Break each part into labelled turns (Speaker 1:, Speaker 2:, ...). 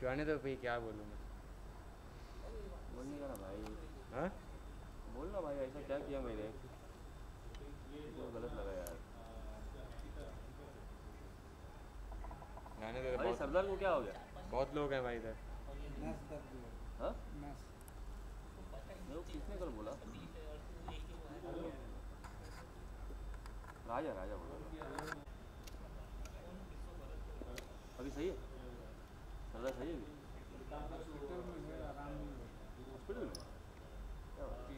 Speaker 1: जाने दो भाई, क्या बोलूँ मैं।
Speaker 2: बोलने का ना भाई।
Speaker 1: हाँ,
Speaker 2: बोलना भाई, ऐसा क्या किया मैंने जो गलत लगा यार।
Speaker 1: जाने दो
Speaker 2: अरे
Speaker 1: बहुत।
Speaker 2: सरदार को क्या हो गया?
Speaker 1: बहुत लोग हैं भाई इधर।
Speaker 2: हाँ, मेरे को किसने कल बोला? राजा राजा बोला। अभी सही है? सरदार सही है अभी हॉस्पिटल में? क्या बात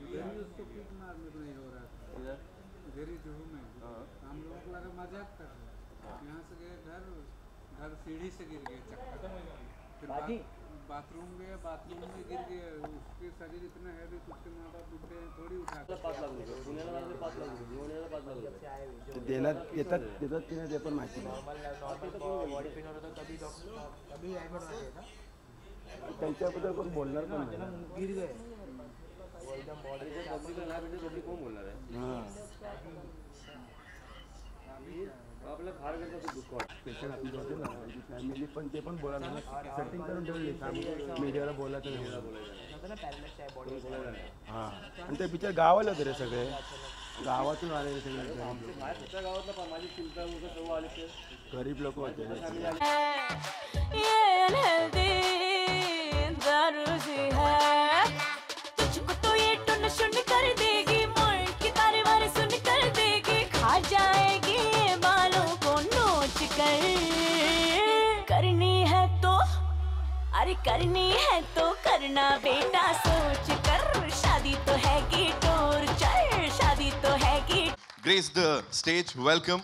Speaker 3: इधर ही उसको किक मारने को नहीं हो रहा था।
Speaker 2: है? इधर?
Speaker 3: इधर ही जुहू में
Speaker 2: हाँ
Speaker 3: हम लोगों को लगा मजाक कर रहे हैं। यहाँ से गए घर, घर सीढ़ी से गिर गए चक्कर। फिर बाथरूम गए, बाथरूम में गिर गए। उसके शरीर इतना हैवी, उसके माँ बाप बुढ़े हैं, थोड़ी उठा के
Speaker 2: 5 लाख रुपये पुण्याला लागले 5 लाख रुपये जीवण्याला 5 लाख रुपये
Speaker 4: देण्यात येतात देतात की नाही ते पण माहिती नाही. त्यांच्याबद्दल कोण बोलणार पण नाही.
Speaker 2: आणि जर पब्लिकला नाही भेटले पब्लिक कोण बोलणार आहे? आपल्याला फार करता ते दुःख वाटतं.
Speaker 4: पेशंट आपली होते ना फॅमिली पण ते पण बोलायला सेटिंग करून ठेवली मीडियाला बोलायचं नाही. हां, आणि ते बिचार गावाला होते रे सगळे, गावातून आलेले सगळे
Speaker 2: माझ्या गावातला पण माझी चिंता वगैरे सर्व आले ते
Speaker 4: गरीब लोक होते.
Speaker 5: तुझको तो ये टुन शुन कर देगी, मोड़ की तारे वारे सुन कर देगी, खा जाएगी बालों को नोच कर। करनी है तो, अरे करनी है तो करना बेटा सोच कर, शादी तो है की टॉर्चर, शादी तो है की।
Speaker 6: Grace the stage, welcome.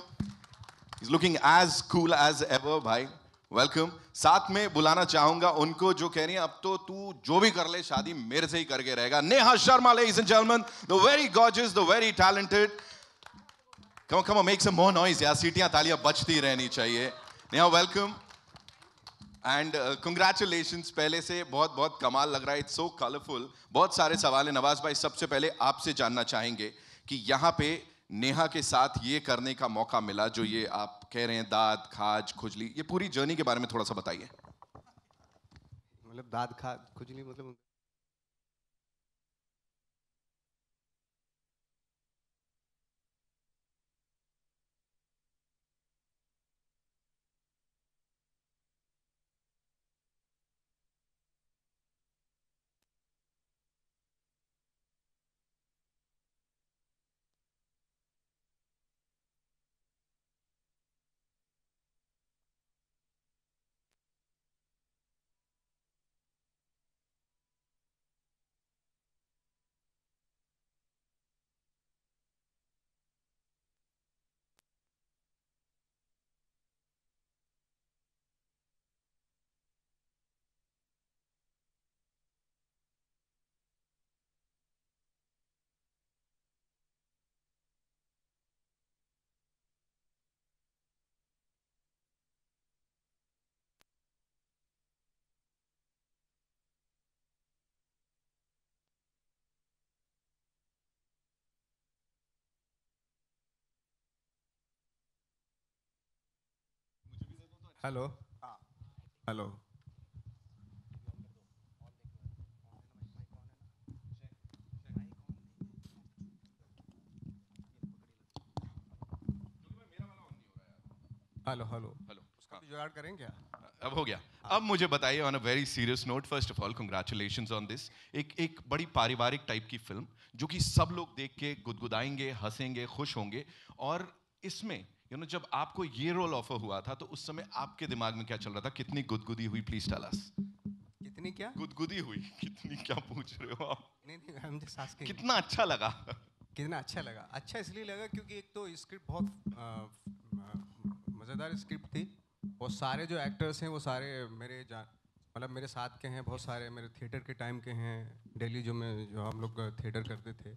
Speaker 6: He's looking as cool as ever, भाई. Welcome. साथ में बुलाना चाहूंगा उनको जो कह रही हैं अब तो तू जो भी कर ले शादी मेरे से ही करके रहेगा. Neha Sharma, ladies and gentlemen, the very gorgeous, the very talented. Come on, make some more noise यार. सीटियां तालियां बजती रहनी चाहिए. नेहा, welcome. And congratulations. पहले से बहुत बहुत कमाल लग रहा है. It's so colourful. बहुत सारे सवाल हैं. नवाज भाई, सबसे पहले आपसे जानना चाहेंगे कि यहाँ पे नेहा के साथ ये करने का मौका मिला जो ये आप कह रहे हैं दाद खाज खुजली, ये पूरी जर्नी के बारे में थोड़ा सा बताइए.
Speaker 7: मतलब दाद खाज खुजली मतलब hello hello hello hello
Speaker 6: hello.
Speaker 7: उसका भी जुगाड़ करें क्या?
Speaker 6: अब हो गया. अब मुझे बताइए on a very serious note, first of all congratulations on this. एक बड़ी पारिवारिक टाइप की फिल्म जो कि सब लोग देख के गुदगुदाएंगे, हंसेंगे, खुश होंगे. और इसमें जब आपको ये रोल ऑफर हुआ था तो उस समय आपके दिमाग में क्या चल रहा था? कितनी गुदगुदी हुई? Please tell us.
Speaker 7: कितनी क्या?
Speaker 6: गुदगुदी हुई. कितनी क्या पूछ रहे हो आप?
Speaker 7: नहीं हम जस्ट आस्किंग.
Speaker 6: कितना अच्छा लगा?
Speaker 7: कितना अच्छा लगा? अच्छा इसलिए लगा क्योंकि एक तो स्क्रिप्ट बहुत मज़ेदार स्क्रिप्ट थी. वो सारे जो एक्टर्स हैं वो सारे मेरे मतलब मेरे साथ के हैं. बहुत सारे मेरे थिएटर के टाइम के हैं. दिल्ली जो हम लोग थिएटर करते थे.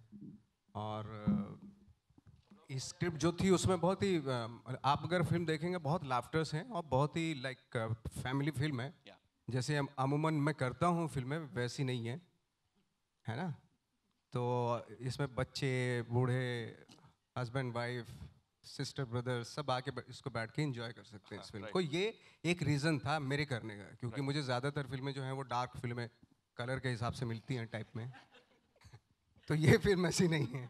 Speaker 7: और स्क्रिप्ट जो थी उसमें बहुत ही आप अगर फिल्म देखेंगे बहुत लाफ्टर्स हैं और बहुत ही लाइक फैमिली फिल्म है. जैसे अमूमन मैं करता हूँ फिल्में वैसी नहीं है ना. तो इसमें बच्चे, बूढ़े, हस्बैंड वाइफ सिस्टर ब्रदर सब आके इसको बैठ के एंजॉय कर सकते हैं इस फिल्म
Speaker 6: right.
Speaker 7: को। ये एक रीज़न था मेरे करने का, क्योंकि मुझे ज़्यादातर फिल्में जो हैं वो डार्क फिल्में कलर के हिसाब से मिलती हैं टाइप में, तो ये फिल्म ऐसी नहीं है,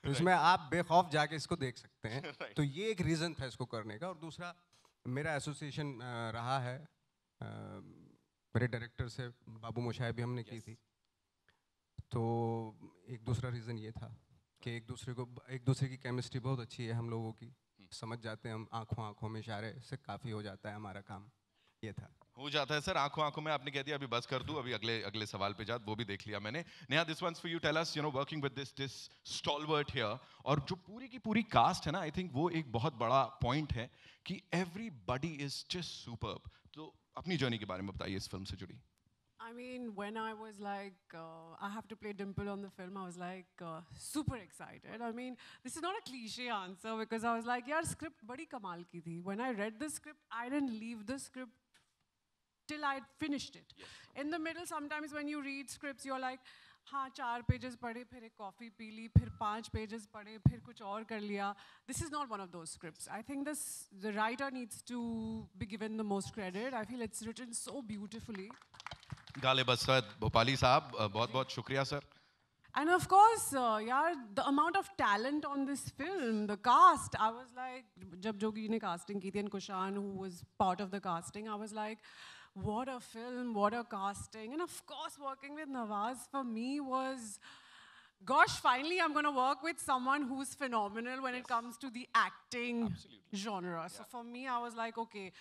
Speaker 7: तो इसमें आप बेखौफ जाके इसको देख सकते हैं। तो ये एक रीज़न था इसको करने का। और दूसरा मेरा एसोसिएशन रहा है मेरे डायरेक्टर से, बाबू मोशाय भी हमने की थी, तो एक दूसरा रीज़न ये था कि एक दूसरे की केमिस्ट्री बहुत अच्छी है हम लोगों की, समझ जाते हैं हम, आंखों में इशारे से काफ़ी हो जाता है हमारा काम, ये था।
Speaker 6: हो जाता है सर, आंखों में। आपने कह दिया अभी बस कर दूं, अभी अगले सवाल पे जा, वो भी देख लिया मैंने। Neha, this one's for you, tell us, you know, working with this stalwart here, और जो पूरी की पूरी कास्ट है ना, आई थिंक वो एक बहुत बड़ा पॉइंट है कि एवरीबॉडी इज जस्ट सुपर्ब। तो अपनी जर्नी के बारे में बताइए इस फिल्म से जुड़ी।
Speaker 8: I mean, when I was like, I have to play Dimple on the film, I was like super excited. I mean, this is not a cliche answer because I was like, yaar, script badi kamal ki thi. When I read the script, I didn't leave the script till I finished it. Yes. In the middle, sometimes when you read scripts, you're like, हाँ 4 pages पढ़े, फिर एक coffee P ली, फिर 5 pages पढ़े, फिर कुछ और कर लिया. This is not one of those scripts. I think the writer needs to be given the most credit. I feel it's written so beautifully.
Speaker 6: Ghalib Asad Bhopali साहब, बहुत बहुत शुक्रिया sir.
Speaker 8: And of course, yaar, the amount of talent on this film, the cast, I was like, जब जोगी ने casting की थी, and Kushan, who was part of the casting, I was like, what a film, what a casting. And of course, working with Nawaz for me was, gosh, finally I'm going to work with someone who's phenomenal when it comes to the acting genre. Yeah. So for me, I was like, okay,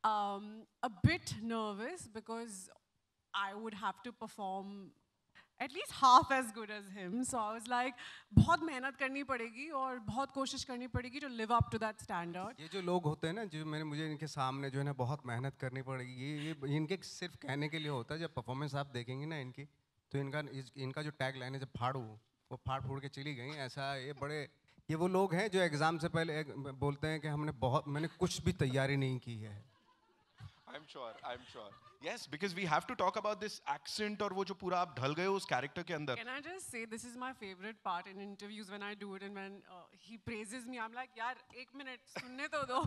Speaker 8: a bit nervous because I would have to perform at least half as good as him. So I was like, बहुत मेहनत करनी पड़ेगी और बहुत कोशिश करनी पड़ेगी to live up to that standard.
Speaker 7: ये जो लोग होते हैं ना, जो मुझे इनके सामने जो है ना बहुत मेहनत करनी पड़ेगी, ये इनके सिर्फ कहने के लिए होता है। जब परफॉर्मेंस आप देखेंगे ना इनकी, तो इनका जो टैग लाइन है, जब फाड़ू, वो फाड़ के चली गई, ऐसा ये वो लोग हैं जो एग्जाम से पहले बोलते हैं कि मैंने कुछ भी तैयारी नहीं की है।
Speaker 6: I'm sure. Yes, because we have to talk about this accent और वो जो पूरा आप ढल गए हो उस कैरेक्टर के अंदर।
Speaker 8: Can I just say this is my favorite part in interviews when I do it and when he praises me, I'm like, यार 1 minute सुनने तो दो।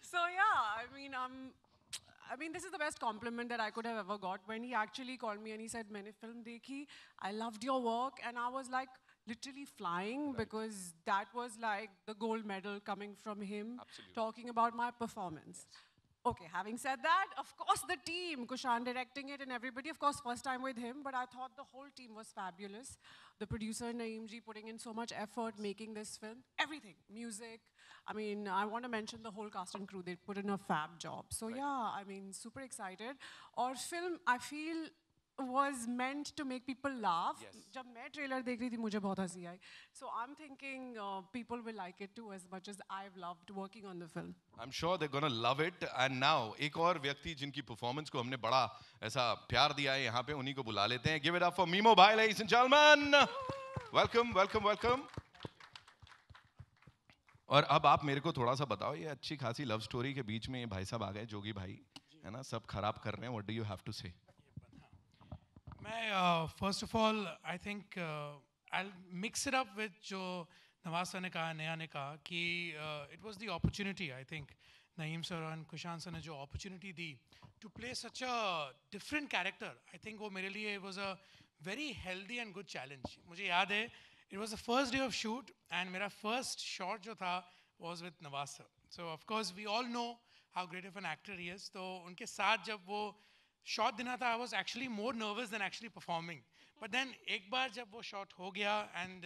Speaker 8: So yeah, I mean this is the best compliment that I could have ever got when he actually called me and he said, मैंने film देखी, I loved your work, and I was like literally flying because that was like the gold medal coming from him. Absolutely. Talking about my performance. Yes. Okay, having said that, of course the team, Kushan directing it and everybody, of course first time with him, but I thought the whole team was fabulous. The producer Naeem ji putting in so much effort making this film, everything, music. I mean, I want to mention the whole cast and crew, they put in a fab job. So yeah, I mean, super excited. Our film, I feel, was meant to make people laugh. Yes. जब मैं trailer देख रही थी, मुझे बहुत हंसी आई. So I'm thinking people will like it too as much as I've loved working on the film.
Speaker 6: I'm sure they're gonna love it. And now एक और व्यक्ति जिनकी performance को हमने बड़ा ऐसा प्यार दिया है यहाँ पे, उन्हीं को बुला लेते हैं. Give it up for Mimo Bhai, ladies and gentlemen. Welcome. और अब आप मेरे को थोड़ा सा बताओ, ये अच्छी खासी लव स्टोरी के बीच में ये भाई साहब आ गए, जोगी भाई, है ना, सब खराब कर रहे हैं. What do you have to say?
Speaker 9: मैं first of all, I think I'll mix it up with जो नवाज सर ने कहा, नेहा ने कहा कि it was the opportunity. I think Naeem sir और कुशान सर ने जो opportunity the to play such a different character, I think वो मेरे लिए it was a very healthy and good challenge. मुझे याद है, it was the first day of shoot and मेरा first shot जो था was with Nawaz sir. So of course we all know how great of an actor he is. तो उनके साथ जब वो शॉट देना था, I was actually more nervous than actually performing. But then एक बार जब वो शॉट हो गया and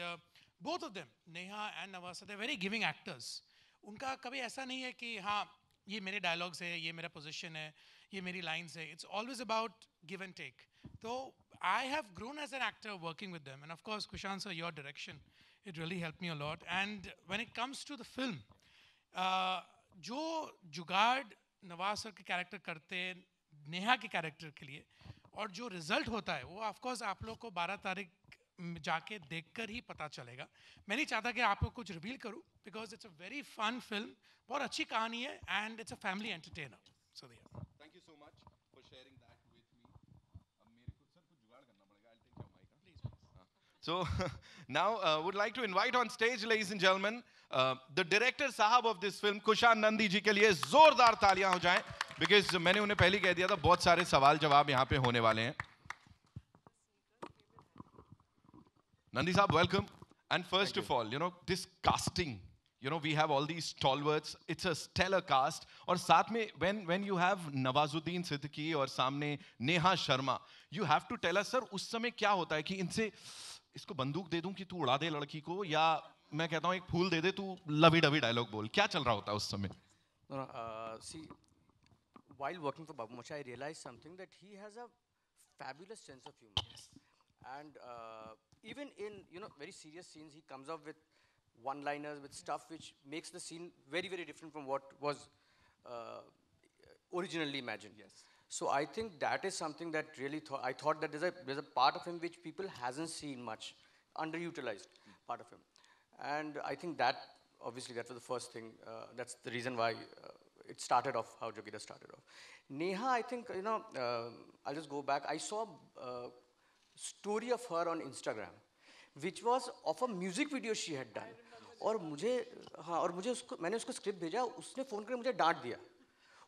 Speaker 9: both of them, Neha and Nawaz, they're very giving actors. उनका कभी ऐसा नहीं है कि हाँ ये मेरे डायलॉग्स है, ये मेरा पोजीशन है, ये मेरी लाइन्स है. It's always about give and take. So I have grown as an actor working with them, and of course Kushan sir, your direction, it really helped me a lot. And when it comes to the film, जो जुगाड़ Nawaz sir के character करते नेहा के character के लिए और जो result होता है वो ऑफ कोर्स आप लोग को 12 तारीख जाके देखकर ही पता चलेगा. मैं नहीं चाहता कि आप लोग कुछ रिवील करूं because it's a very fun film, बहुत अच्छी कहानी है and it's a family entertainer. So
Speaker 6: thank you so much for sharing that with me. अब मेरे को सर कुछ जुगाड़ करना पड़ेगा. I take your mic please. So now would like to invite on stage, ladies and gentlemen, the director साहब of this film, Kushan Nandi ji के लिए जोरदार तालियां हो जाएं, because मैंने उन्हें पहले कह दिया था बहुत सारे सवाल जवाब यहाँ पे होने वाले हैं. Nandi साहब, welcome. And first of all, you know, this casting, you know, we have all these stalwarts. It's a stellar cast. और साथ में when you have Nawazuddin Siddiqui और सामने Neha Sharma, you have to tell us, sir, उस समय क्या होता है कि इनसे इसको बंदूक दे दूं कि तू उड़ा दे लड़की को, या मैं कहता हूँ एक फूल दे दे तू लवी डवी डायलॉग बोल, क्या चल रहा होता है उस समय?
Speaker 10: See, while working for Babu Mocha, I realized something, that he has a fabulous sense of humor. Yes. And even in, you know, very serious scenes, he comes up with one-liners, with stuff which makes the scene very, very different from what was originally imagined. Yes. So I think that is something that really I thought that there's a part of him which people hasn't seen much, underutilized part of him. And I think that, obviously, that was the first thing. That's the reason why it started off how Jogida started off. Neha, I think, you know, I'll just go back. I saw a story of her on Instagram, which was of a music video she had done. और मुझे मैंने उसको script भेजा, उसने phone करके मुझे डांट दिया.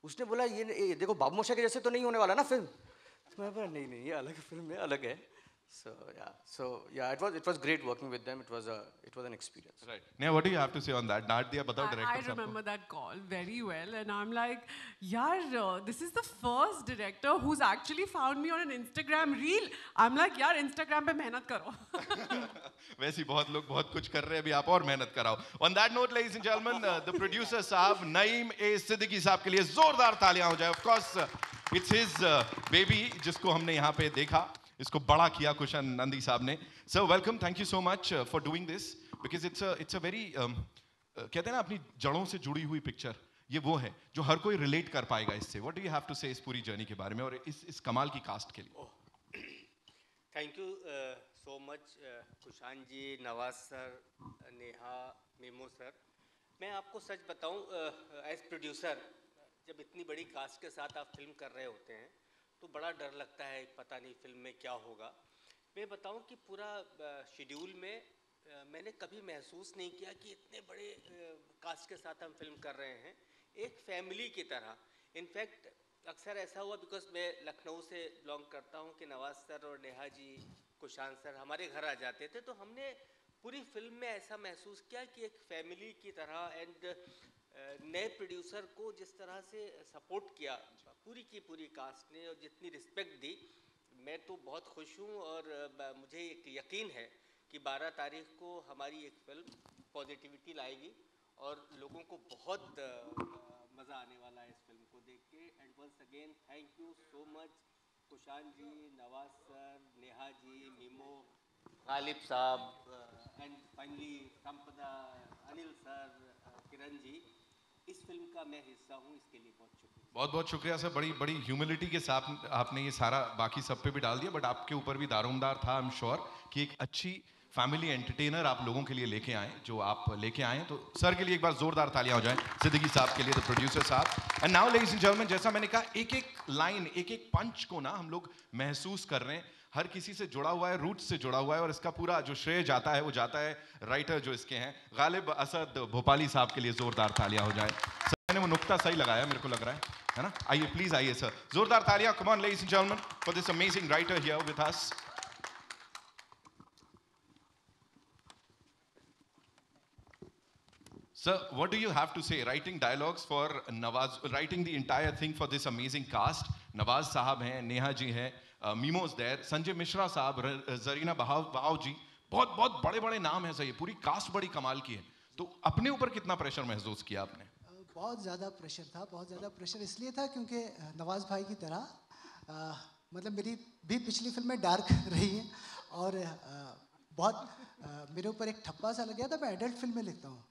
Speaker 10: उसने बोला ये देखो बाबू मोशा के जैसे तो नहीं होने वाला ना फिल्म. तो मैं बोला नहीं ये अलग फिल्म है, अलग है. So yeah, it was great working with them. It was an experience.
Speaker 6: Right. Neha, what do you have to say on that? डांट दिया, बताओ director
Speaker 8: I remember that call very well, and I'm like, yaar, this is the first director who's actually found me on an Instagram reel. I'm like, yaar, Instagram पे मेहनत करो.
Speaker 6: वैसे ही बहुत लोग बहुत कुछ कर रहे हैं, अभी आप और मेहनत कराओ. On that note, ladies and gentlemen, the producer साहब नईम ए सिद्दीकी साहब के लिए जोरदार तालियां हो जाए. Of course, it's his baby जिसको हमने यहाँ पे देखा. इसको बड़ा किया कुशान नंदी साहब ने. Sir welcome, thank you so much for doing this, because it's a very कहते हैं ना अपनी जड़ों से जुड़ी हुई पिक्चर, ये वो है जो हर कोई रिलेट कर पाएगा इससे. What do you have to say इस पूरी जर्नी के बारे में और इस कमाल की कास्ट के लिए?
Speaker 11: Thank you so much Kushan ji, Nawaz sir, Neha, Mimo sir. मैं आपको सच बताऊं, एज प्रोड्यूसर जब इतनी बड़ी कास्ट के साथ आप फिल्म कर रहे होते हैं तो बड़ा डर लगता है, पता नहीं फिल्म में क्या होगा. मैं बताऊं कि पूरा शेड्यूल में मैंने कभी महसूस नहीं किया कि इतने बड़े कास्ट के साथ हम फिल्म कर रहे हैं, एक फैमिली की तरह. इनफैक्ट अक्सर ऐसा हुआ, बिकॉज मैं लखनऊ से बिलोंग करता हूं, कि नवाज सर और नेहा जी, कुशान सर हमारे घर आ जाते थे, तो हमने पूरी फिल्म में ऐसा महसूस किया कि एक फैमिली की तरह. एंड नए प्रोड्यूसर को जिस तरह से सपोर्ट किया पूरी की पूरी कास्ट ने और जितनी रिस्पेक्ट दी, मैं तो बहुत खुश हूँ. और मुझे एक यकीन है कि 12 तारीख को हमारी एक फिल्म पॉजिटिविटी लाएगी और लोगों को बहुत मज़ा आने वाला है इस फिल्म को देख के. And once again thank you so much Kushan ji, Nawaz sir, Neha ji, Mimo, Ghalib sahab, and finally संपदा, अनिल सर, किरण जी. इस फिल्म का मैं हिस्सा हूँ, इसके लिए बहुत शुक्रिया.
Speaker 6: बहुत बहुत शुक्रिया सर. बड़ी बड़ी ह्यूमिलिटी के साथ आपने ये सारा बाकी सब पे भी डाल दिया, बट आपके ऊपर भी दारोमदार था. आई एम श्योर कि एक अच्छी फैमिली एंटरटेनर आप लोगों के लिए लेके आए, जो आप लेके आए. तो सर के लिए एक बार जोरदार तालियां हो जाएं, सिद्दीकी साहब के लिए, द प्रोड्यूसर साहब. And now ladies and gentleman, जैसा मैंने कहा, एक एक लाइन, एक एक पंच को ना हम लोग महसूस कर रहे हैं. हर किसी से जुड़ा हुआ है, रूट से जुड़ा हुआ है, और इसका पूरा जो श्रेय जाता है वो जाता है राइटर जो इसके हैं, गालिब असद भोपाली साहब के लिए. जोरदार तालियां हो जाएं. सर मैंने वो नुक्ता सही लगाया मेरे को लग रहा है ना? आइए प्लीज आइए सर, जोरदार तालियां. Come on ladies and gentleman for this amazing writer here with us. Sir, what do you have to say? Writing dialogues for Nawaz, writing the entire thing for this amazing cast. Nawaz साहब हैं, नेहा जी हैं, मीमोज there, Sanjay Mishra साहब, जरीना बहाव जी, बहुत बहुत बड़े बड़े नाम हैं सर. ये पूरी कास्ट बड़ी कमाल की है. तो अपने ऊपर कितना प्रेशर महसूस किया आपने?
Speaker 12: बहुत ज़्यादा प्रेशर था. बहुत ज़्यादा प्रेशर इसलिए था क्योंकि नवाज़ भाई की तरह मतलब मेरी भी पिछली फिल्में डार्क रही हैं, और बहुत मेरे ऊपर एक ठप्पा सा लग गया था. मैं एडल्ट फिल्में लिखता हूँ,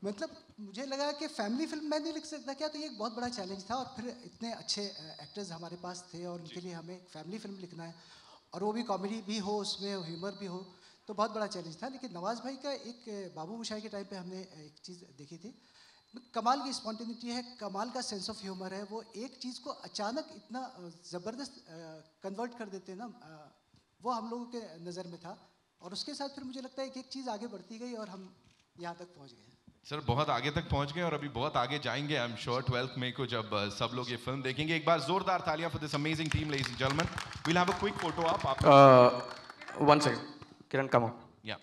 Speaker 12: मतलब मुझे लगा कि फैमिली फिल्म मैं नहीं लिख सकता क्या. तो ये एक बहुत बड़ा चैलेंज था. और फिर इतने अच्छे एक्टर्स हमारे पास थे और उनके लिए हमें एक फैमिली फिल्म लिखना है, और वो भी कॉमेडी भी हो, उसमें ह्यूमर भी हो, तो बहुत बड़ा चैलेंज था. लेकिन नवाज़ भाई का एक बाबू मोशाई के टाइम पे हमने एक चीज़ देखी थी, कमाल की स्पॉन्टेनिटी है, कमाल का सेंस ऑफ ह्यूमर है. वो एक चीज़ को अचानक इतना ज़बरदस्त कन्वर्ट कर देते हैं ना, वो हम लोगों के नज़र में था. और उसके साथ फिर मुझे लगता है एक एक चीज़ आगे बढ़ती गई और हम यहाँ तक पहुँच गए।
Speaker 6: सर बहुत आगे तक पहुंच गए और अभी बहुत आगे जाएंगे। आई एम श्योर 12th मई को जब सब लोग ये फिल्म देखेंगे। एक बार जोरदार तालियां for this amazing team ladies and gentleman. We will have a quick photo आप
Speaker 10: One second. Kiran, come on.
Speaker 6: या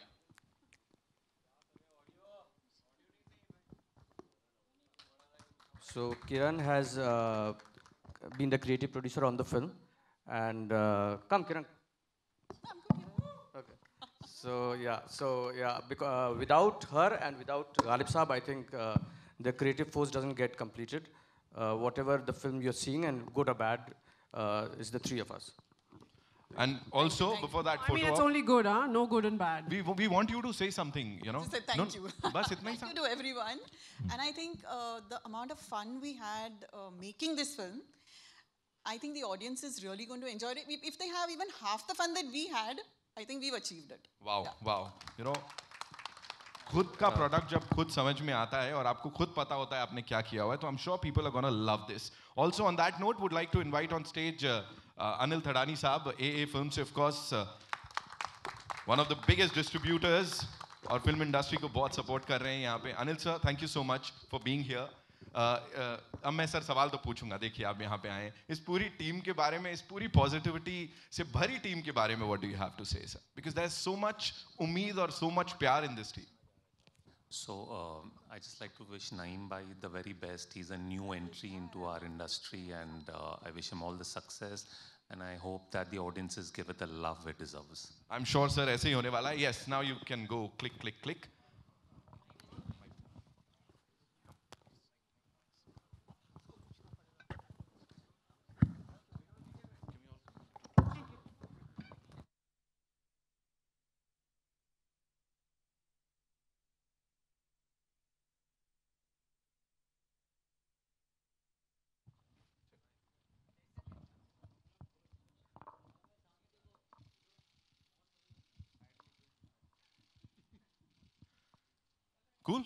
Speaker 10: So Kiran has been the creative producer on the film, and come Kiran. Okay. So yeah, because without her and without Ghalib Saab, I think the creative force doesn't get completed. Whatever the film you're seeing, and good or bad, is the three of us.
Speaker 6: And also before that photo,
Speaker 8: I mean, it's only good, huh? No good and bad.
Speaker 6: we want you to say something, you know.
Speaker 13: Just say thank you.
Speaker 6: बस इतना ही
Speaker 13: Thank you to everyone. And I think the amount of fun we had making this film, I think the audience is really going to enjoy it. If they have even half the fun that we had, I think we've achieved it.
Speaker 6: Wow. You know, खुद का product जब खुद समझ में आता है और आपको खुद पता होता है आपने क्या किया हुआ है, तो I'm sure people are gonna love this. Also on that note, would like to invite on stage Anil Thadani साहब, AA Films, of course, one of the biggest distributors और फिल्म इंडस्ट्री को बहुत सपोर्ट कर रहे हैं यहाँ पे. Anil sir, thank you so much for being here. अब मैं सर सवाल तो पूछूंगा. देखिए आप यहाँ पे आए, इस पूरी टीम के बारे में, इस पूरी पॉजिटिविटी से भरी टीम के बारे में what do you have to say sir? Because there is so much उम्मीद और so much प्यार in this team.
Speaker 14: So I just like to wish Naeem bhai the very best. He's a new entry into our industry, and I wish him all the success. And I hope that the audiences give it the love it deserves.
Speaker 6: I'm sure, sir, ऐसे ही होने वाला है. Yes, now you can go click. Cool?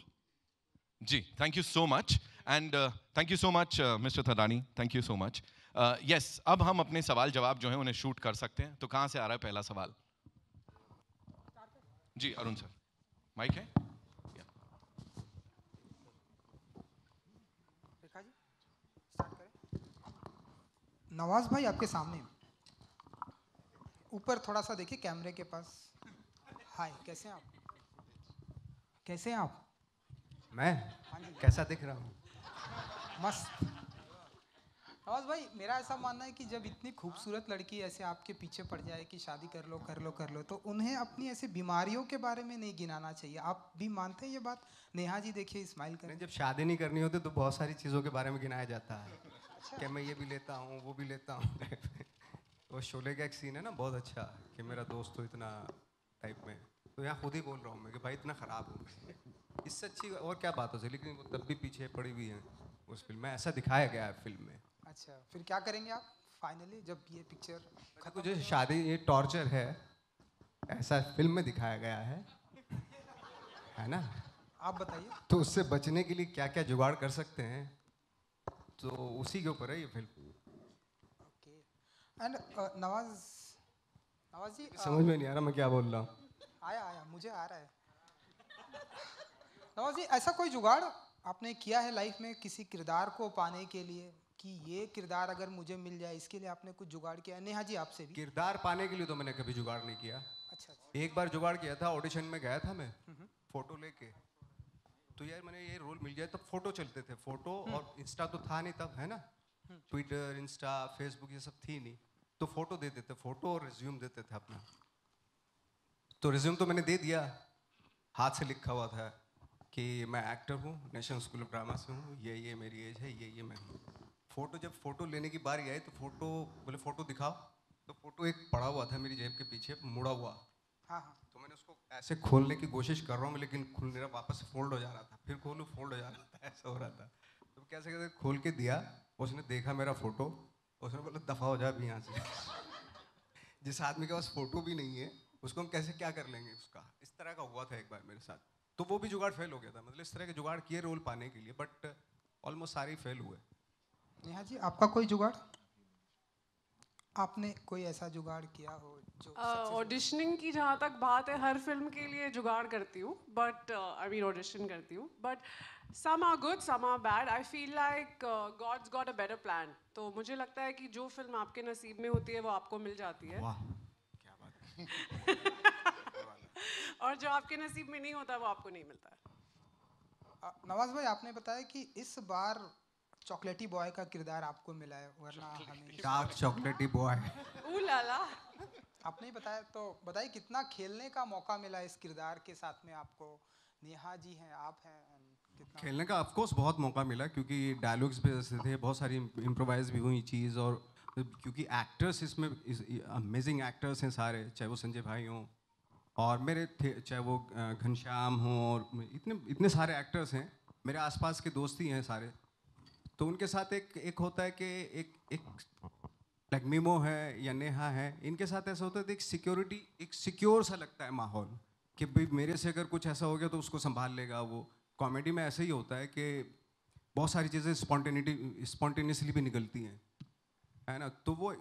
Speaker 6: Ji, thank you so much. And thank you so much, Mr. Thadani. Thank you so much. Yes, अब हम अपने सवाल जवाब जो हैं उन्हें शूट कर सकते हैं. तो कहाँ से आ रहा है पहला सवाल? जी, अरुण सर. माइक है?
Speaker 15: नवाज भाई आपके सामने, ऊपर थोड़ा सा देखिए कैमरे के पास. हाय, कैसे हैं आप? कैसे हैं आप?
Speaker 7: मैं कैसा दिख रहा हूँ?
Speaker 15: मस्त. नवाज भाई, मेरा ऐसा मानना है कि जब इतनी खूबसूरत लड़की ऐसे आपके पीछे पड़ जाए कि शादी कर लो, तो उन्हें अपनी ऐसे बीमारियों के बारे में नहीं गिनाना चाहिए. आप भी मानते हैं ये बात? नेहा जी देखिए स्माइल कर.
Speaker 7: जब शादी नहीं करनी होती तो बहुत सारी चीज़ों के बारे में गिनाया जाता है. कि मैं ये भी लेता हूँ, वो भी लेता हूँ. वो शोले का एक सीन है ना, बहुत अच्छा, कि मेरा दोस्त तो इतना टाइप में. तो यहाँ खुद ही बोल रहा हूँ मैं कि भाई इतना ख़राब हूँ. इससे अच्छी और क्या बात हो सकती, लेकिन वो तब भी पीछे पड़ी हुई है उस फिल्म में. ऐसा दिखाया गया है फिल्म में.
Speaker 15: अच्छा, फिर क्या करेंगे आप फाइनली जब ये पिक्चर
Speaker 7: खत्म? जो शादी ये टॉर्चर है, ऐसा फिल्म में दिखाया गया है ना?
Speaker 15: आप बताइए.
Speaker 7: तो उससे बचने के लिए क्या क्या जुगाड़ कर सकते हैं, तो उसी के ऊपर है ये फिल्म.
Speaker 15: ओके. एंड नवाज जी,
Speaker 7: समझ में नहीं आ रहा मैं क्या बोल रहा हूँ.
Speaker 15: आया मुझे आ रहा है. नवाज जी, ऐसा कोई जुगाड़ आपने किया है लाइफ में किसी किरदार को पाने के लिए कि ये किरदार अगर मुझे मिल जाए, इसके लिए आपने कुछ जुगाड़ किया है? नेहा जी आपसे भी.
Speaker 7: किरदार पाने के लिए तो मैंने कभी जुगाड़ नहीं किया.
Speaker 15: अच्छा.
Speaker 7: एक बार जुगाड़ किया था, ऑडिशन में गया था मैं फोटो लेके. तो यार मैंने ये रोल मिल गया, तब फोटो चलते थे. फोटो और इंस्टा तो था नहीं तब, है ना? ट्विटर, इंस्टा, फेसबुक ये सब थी नहीं. तो फोटो देते थे, फोटो और रिज्यूम देते थे अपना. तो रिज्यूम तो मैंने दे दिया, हाथ से लिखा हुआ था कि मैं एक्टर हूँ, नेशनल स्कूल ऑफ ड्रामा से हूँ, ये मेरी एज है, ये मैं हूँ. जब फोटो लेने की बारी आई तो फोटो बोले फोटो दिखाओ. तो फोटो एक पड़ा हुआ था मेरी जेब के पीछे, मुड़ा हुआ.
Speaker 15: हाँ.
Speaker 7: तो मैंने उसको ऐसे खोलने की कोशिश कर रहा हूँ, लेकिन खुल नहीं रहा, वापस फोल्ड हो जा रहा था. फिर खोलूँ, फोल्ड हो जा रहा था, ऐसा हो रहा था. तो कैसे कैसे खोल के दिया. उसने देखा मेरा फोटो, उसने बोला दफ़ा हो जा अभी यहाँ से. जिस आदमी के पास फोटो भी नहीं है उसको हम कैसे क्या कर लेंगे उसका. इस तरह का हुआ था एक बार मेरे साथ. तो वो भी जुगाड़ फेल हो गया था. मतलब इस तरह के जुगाड़ किए रोल पाने के लिए, बट ऑलमोस्ट सारे फेल हुए.
Speaker 15: नेहा जी, आपका कोई जुगाड़? आपने कोई ऐसा जुगाड़ किया हो जो
Speaker 8: ऑडिशनिंग की जहाँ तक बात है, हर फिल्म के लिए जुगाड़ करती हूँ, बट आई मीन ऑडिशन करती हूँ, but some are good, some are bad. I feel like God's got a better plan. तो मुझे लगता है कि जो फिल्म आपके नसीब में होती है वो आपको मिल जाती है।
Speaker 7: वाह, क्या बात।
Speaker 8: और जो आपके नसीब में नहीं होता वो आपको नहीं मिलता है।
Speaker 15: नवाज भाई, आपने बताया कि इस बार चॉकलेटी बॉय का किरदार आपको मिला है, वरना हमें
Speaker 7: डार्क चॉकलेटी बॉय।
Speaker 8: लाला,
Speaker 15: आपने ही बताया, तो बताइए कितना खेलने का मौका मिला इस किरदार के साथ में आपको? नेहा जी हैं, आप हैं, कितना
Speaker 7: खेलने का ऑफ कोर्स बहुत मौका मिला, क्योंकि डायलॉग्स भी ऐसे थे, बहुत सारी इम्प्रोवाइज भी हुई चीज़, और क्योंकि एक्टर्स इसमें अमेजिंग एक्टर्स हैं सारे, चाहे वो संजय भाई हों और मेरे थे, चाहे वो घनश्याम हों, और इतने सारे एक्टर्स हैं, मेरे आसपास के दोस्त ही हैं सारे। तो उनके साथ एक होता है कि एक लाइक मीमो है या नेहा है, इनके साथ ऐसा होता है, एक सिक्योरिटी, एक सिक्योर सा लगता है माहौल कि भाई मेरे से अगर कुछ ऐसा हो गया तो उसको संभाल लेगा वो। कॉमेडी में ऐसे ही होता है कि बहुत सारी चीज़ें स्पॉन्टेनियसली भी निकलती हैं, है ना। तो वो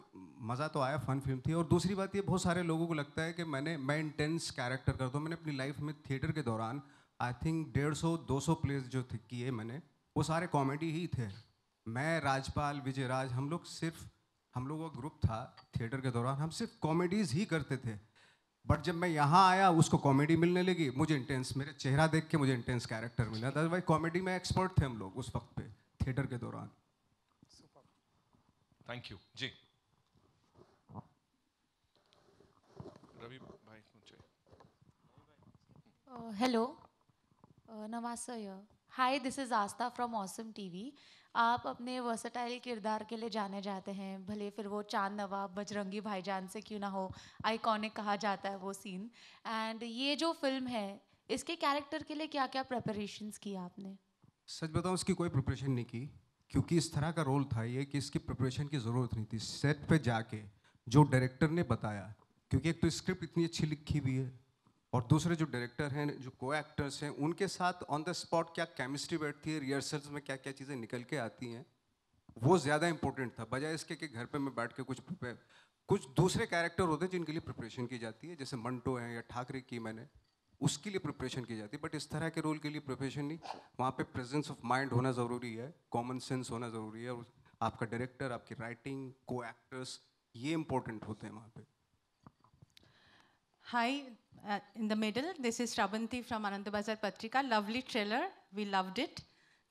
Speaker 7: मज़ा तो आया, फन फिल्म थी। और दूसरी बात ये, बहुत सारे लोगों को लगता है कि मैं इंटेंस कैरेक्टर करता हूँ। मैंने अपनी लाइफ में थिएटर के दौरान आई थिंक 150-200 प्लेस जो किए मैंने, वो सारे कॉमेडी ही थे। मैं, राजपाल, विजय राज, हम लोगों का ग्रुप था थिएटर के दौरान, हम सिर्फ कॉमेडीज़ ही करते थे। बट जब मैं यहाँ आया, उसको कॉमेडी मिलने लगी, मुझे इंटेंस, मेरे चेहरा देख के मुझे इंटेंस कैरेक्टर मिला था। भाई कॉमेडी में एक्सपर्ट थे हम लोग उस वक्त पे थिएटर के दौरान।
Speaker 6: थैंक यू जी। रवि भाई,
Speaker 16: hello Nawaz sir, hi, this is Aastha from awesome TV. आप अपने वर्सटाइल किरदार के लिए जाने जाते हैं, भले फिर वो चांद नवाब, बजरंगी भाईजान से क्यों ना हो, आइकॉनिक कहा जाता है वो सीन। एंड ये जो फिल्म है, इसके कैरेक्टर के लिए क्या क्या प्रिपरेशंस की आपने?
Speaker 7: सच बताऊं, इसकी कोई प्रिपरेशन नहीं की, क्योंकि इस तरह का रोल था ये कि इसकी प्रिपरेशन की ज़रूरत नहीं थी। सेट पे जाके जो डायरेक्टर ने बताया, क्योंकि एक तो स्क्रिप्ट इतनी अच्छी लिखी हुई है, और दूसरे जो डायरेक्टर हैं, जो को एक्टर्स हैं, उनके साथ ऑन द स्पॉट क्या केमिस्ट्री बैठती है, रिहर्सल्स में क्या क्या चीज़ें निकल के आती हैं, वो ज़्यादा इंपॉर्टेंट था, बजाय इसके कि घर पे मैं बैठ के कुछ दूसरे कैरेक्टर होते हैं जिनके लिए प्रिपरेशन की जाती है, जैसे मंटो है या ठाकरे की मैंने, उसके लिए प्रिपरेशन की जाती है। बट इस तरह के रोल के लिए प्रिपरेशन नहीं, वहाँ पे प्रेजेंस ऑफ माइंड होना ज़रूरी है, कॉमन सेंस होना ज़रूरी है, और आपका डायरेक्टर, आपकी राइटिंग, को एक्टर्स, ये इंपॉर्टेंट होते हैं वहाँ पे।
Speaker 17: Hi, in the middle, this is Shravanti from Anandabazar Patrika. Lovely trailer, we loved it.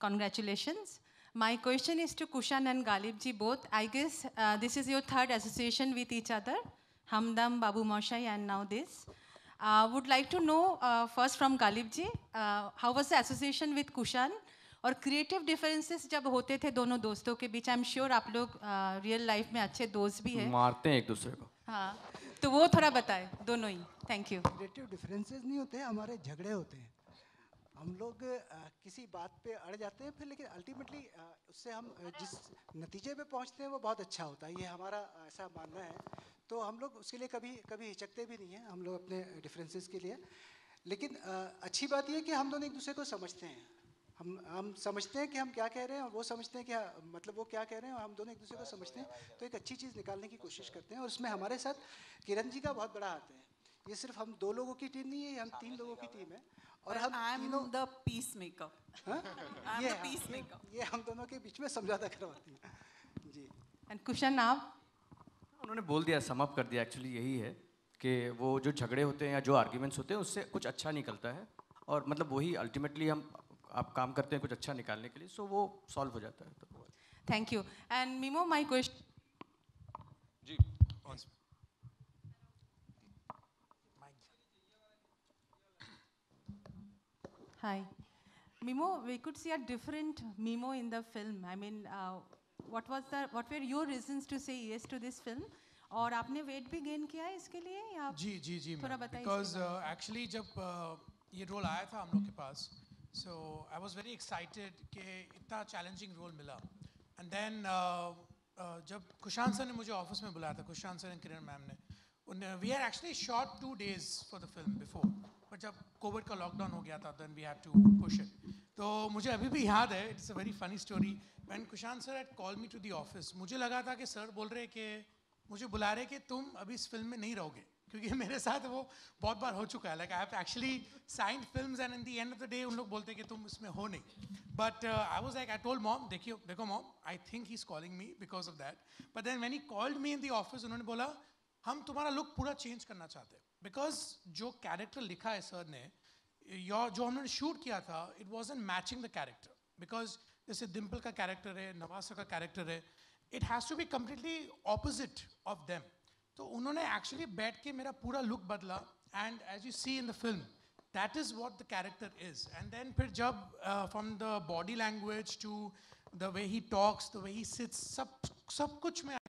Speaker 17: Congratulations. My question is to Kushan and Galib ji both. I guess this is your third association with each other, Hamdam, Babu Moshai, and now this. Would like to know first from Galib ji, how was the association with Kushan? और creative differences जब होते थे दोनों दोस्तों के बीच, I am sure आप लोग real life में अच्छे दोस्त भी हैं,
Speaker 10: मारते हैं एक दूसरे को।
Speaker 17: हाँ, तो वो थोड़ा बताएं दोनों ही। Thank you.
Speaker 12: क्रिएटिव डिफरेंसेस नहीं होते, हमारे झगड़े होते हैं। हम लोग किसी बात पे अड़ जाते हैं, फिर लेकिन अल्टीमेटली उससे हम जिस नतीजे पे पहुंचते हैं वो बहुत अच्छा होता है, ये हमारा ऐसा मानना है। तो हम लोग उसके लिए कभी हिचकते भी नहीं हैं हम लोग अपने डिफरेंसेस के लिए। लेकिन अच्छी बात यह है कि हम दोनों एक दूसरे को समझते हैं। हम समझते हैं कि हम क्या कह रहे हैं, और वो समझते हैं कि मतलब वो क्या कह रहे हैं, और हम दोनों एक दूसरे को समझते हैं, तो एक अच्छी चीज़ निकालने की कोशिश करते हैं। और उसमें हमारे साथ किरण जी का बहुत बड़ा हाथ है। ये सिर्फ हम 2 लोगों की टीम नहीं है, हम 3 लोगों की टीम है। और हम तीनों
Speaker 13: द पीस मेकर,
Speaker 12: ये हम दोनों के बीच में समझौता करवाती हैं जी।
Speaker 17: एंड कुशन, आप?
Speaker 10: उन्होंने बोल दिया, सम अप कर दिया। एक्चुअली यही है कि वो जो झगड़े होते हैं या जो आर्ग्यूमेंट्स होते हैं, उससे कुछ अच्छा निकलता है, और मतलब वही अल्टीमेटली आप काम करते हैं कुछ अच्छा निकालने के लिए, सो वो सॉल्व हो जाता है। तो
Speaker 17: thank you. And Mimo, my question
Speaker 6: ji.
Speaker 17: Hi. Mimo, we could see a different Mimo in the film. I mean, what were your reasons to say yes to this film? और आपने weight भी gain किया है इसके लिए, या
Speaker 9: जी
Speaker 17: थोड़ा बताइए?
Speaker 9: Because actually जब ये रोल आया था हम लोग के पास, so I was very excited कि इतना challenging रोल मिला. And then जब कुशान सर ने मुझे ऑफिस में बुलाया था, कुशान सर और किरण मैम ने, we had actually shot 2 days for the film before. But जब कोविड का लॉकडाउन हो गया था, then we had to push it. तो मुझे अभी भी याद है, it's a very funny story, when Kushan sir had call me to the office, मुझे लगा था कि सर बोल रहे कि मुझे बुला रहे कि तुम अभी इस फिल्म में नहीं रहोगे, क्योंकि मेरे साथ वो बहुत बार हो चुका है. Like I have actually signed films and in the end of the day उन लोग बोलते हैं कि तुम इसमें हो नहीं. But I was like, I told mom, देखो mom, I think he is calling me because of that. But then when he called me in the office, उन्होंने बोला हम तुम्हारा लुक पूरा चेंज करना चाहते हैं, बिकॉज जो कैरेक्टर लिखा है सर ने, जो हमने शूट किया था, it wasn't matching the character. Because जैसे डिम्पल का कैरेक्टर है, नवाज सर का कैरेक्टर है, it has to be completely opposite of them. तो उन्होंने एक्चुअली बैठ के मेरा पूरा लुक बदला. And as you see in the film, that is what the character is. And then फिर जब from the body language to the way he talks, the way he sits, सब कुछ में